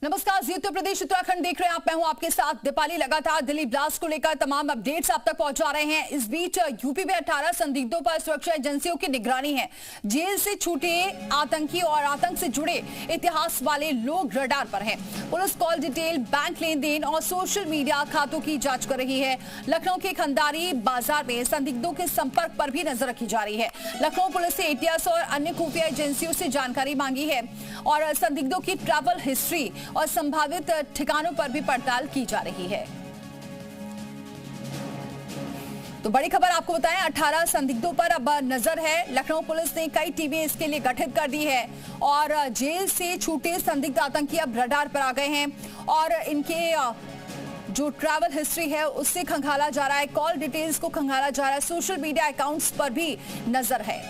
नमस्कार, जी उत्तर प्रदेश उत्तराखंड देख रहे हैं आप। मैं हूं आपके साथ दीपाली। लगातार दिल्ली ब्लास्ट को लेकर तमाम अपडेट्स आप तक पहुंचा रहे हैं। इस बीच यूपी में 18 संदिग्धों पर सुरक्षा एजेंसियों की निगरानी है। जेल से छूटे आतंकी और आतंक से जुड़े इतिहास वाले लोग रडार पर हैं। पुलिस कॉल डिटेल, बैंक लेन देन और सोशल मीडिया खातों की जांच कर रही है। लखनऊ के खंडारी बाजार में संदिग्धों के संपर्क पर भी नजर रखी जा रही है। लखनऊ पुलिस ने एटीएस और अन्य खुफिया एजेंसियों से जानकारी मांगी है और संदिग्धों की ट्रैवल हिस्ट्री और संभावित ठिकानों पर भी पड़ताल की जा रही है। तो बड़ी खबर आपको बताएं, 18 संदिग्धों पर अब नजर है। लखनऊ पुलिस ने कई टीमें इसके लिए गठित कर दी है और जेल से छूटे संदिग्ध आतंकी अब रडार पर आ गए हैं और इनके जो ट्रैवल हिस्ट्री है उससे खंगाला जा रहा है, कॉल डिटेल्स को खंगाला जा रहा है, सोशल मीडिया अकाउंट्स पर भी नजर है।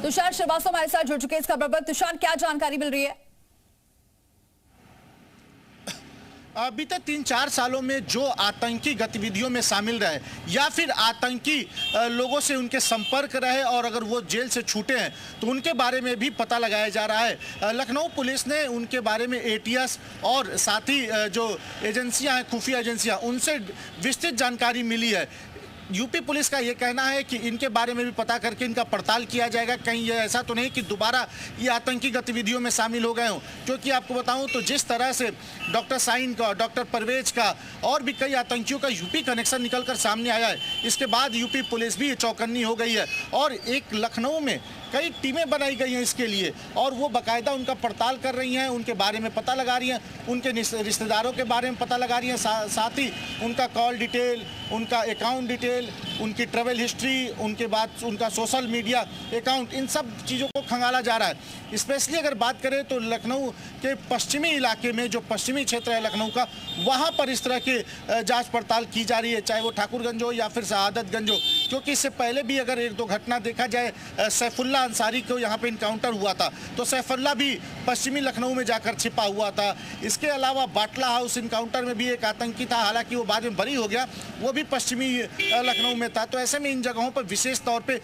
तुषार श्रीवास्तव हमारे साथ जुड़ चुके हैं इस खबर पर। तुषार, क्या जानकारी मिल रही है? बीते 3-4 सालों में जो आतंकी गतिविधियों में शामिल रहे या फिर आतंकी लोगों से उनके संपर्क रहे और अगर वो जेल से छूटे हैं तो उनके बारे में भी पता लगाया जा रहा है। लखनऊ पुलिस ने उनके बारे में एटीएस और साथ ही जो एजेंसियां हैं, खुफिया एजेंसियां, उनसे विस्तृत जानकारी मिली है। यूपी पुलिस का ये कहना है कि इनके बारे में भी पता करके इनका पड़ताल किया जाएगा, कहीं ये ऐसा तो नहीं कि दोबारा ये आतंकी गतिविधियों में शामिल हो गए हों। क्योंकि आपको बताऊं तो जिस तरह से डॉक्टर साइन का, डॉक्टर परवेज का और भी कई आतंकियों का यूपी कनेक्शन निकलकर सामने आया है, इसके बाद यूपी पुलिस भी चौकन्नी हो गई है और एक लखनऊ में कई टीमें बनाई गई हैं इसके लिए और वो बाकायदा उनका पड़ताल कर रही हैं, उनके बारे में पता लगा रही हैं, उनके रिश्तेदारों के बारे में पता लगा रही हैं, साथ ही उनका कॉल डिटेल, उनका अकाउंट डिटेल, उनकी ट्रैवल हिस्ट्री, उनके बाद उनका सोशल मीडिया अकाउंट, इन सब चीज़ों को खंगाला जा रहा है। स्पेशली अगर बात करें तो लखनऊ के पश्चिमी इलाके में, जो पश्चिमी क्षेत्र है लखनऊ का, वहाँ पर इस तरह की जांच पड़ताल की जा रही है, चाहे वो ठाकुरगंज हो या फिर शहादतगंज हो। क्योंकि इससे पहले भी अगर 1-2 घटना देखा जाए, सैफुल्ला अंसारी को यहाँ पे इनकाउंटर हुआ था तो सैफुल्ला भी पश्चिमी लखनऊ में जाकर छिपा हुआ था। इसके अलावा बाटला हाउस इनकाउंटर में भी एक आतंकी था, हालांकि वो बाद में बरी हो गया, वो भी पश्चिमी लखनऊ में था। तो ऐसे में इन जगहों पर विशेष तौर पे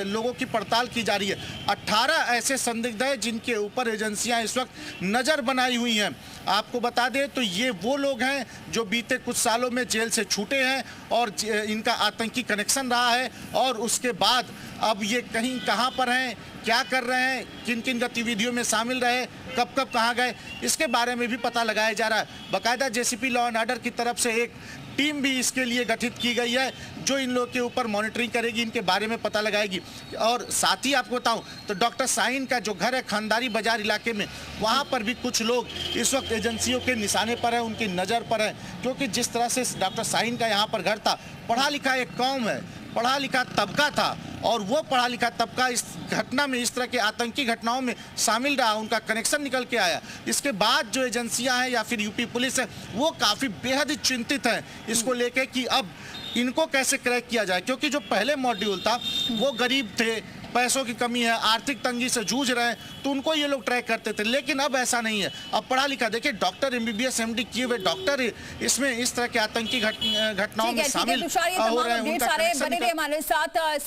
लोगों की पड़ताल की जा रही है। 18 ऐसे संदिग्ध हैं जिनके ऊपर एजेंसियां इस वक्त नज़र बनाई हुई हैं। आपको बता दें तो ये वो लोग हैं जो बीते कुछ सालों में जेल से छूटे हैं और इनका आतंकी कनेक्शन रहा है और उसके बाद अब ये कहीं कहाँ पर हैं, क्या कर रहे हैं, किन किन गतिविधियों में शामिल रहे, कब कब कहाँ गए, इसके बारे में भी पता लगाया जा रहा है। बाकायदा जेसीपी लॉ एंड ऑर्डर की तरफ से एक टीम भी इसके लिए गठित की गई है जो इन लोगों के ऊपर मॉनिटरिंग करेगी, इनके बारे में पता लगाएगी। और साथ ही आपको बताऊं तो डॉक्टर साइन का जो घर है खंडारी बाजार इलाके में, वहां पर भी कुछ लोग इस वक्त एजेंसियों के निशाने पर हैं, उनकी नज़र पर है। क्योंकि जिस तरह से डॉक्टर साइन का यहाँ पर घर था, पढ़ा लिखा एक कौम है, पढ़ा लिखा तबका था और वो पढ़ा लिखा तबका इस घटना में, इस तरह के आतंकी घटनाओं में शामिल रहा, उनका कनेक्शन निकल के आया। इसके बाद जो एजेंसियां हैं या फिर यूपी पुलिस है वो काफ़ी बेहद चिंतित हैं इसको लेके कि अब इनको कैसे क्रैक किया जाए। क्योंकि जो पहले मॉड्यूल था वो गरीब थे, पैसों की कमी है, आर्थिक तंगी से जूझ रहे हैं, तो उनको ये लोग ट्रैक करते थे। लेकिन अब ऐसा नहीं है, अब पढ़ा लिखा, देखिए डॉक्टर MBBS MD किए हुए डॉक्टर इसमें इस तरह के आतंकी घटनाओं में शामिल हो रहे हैं। बने रहे हमारे साथ।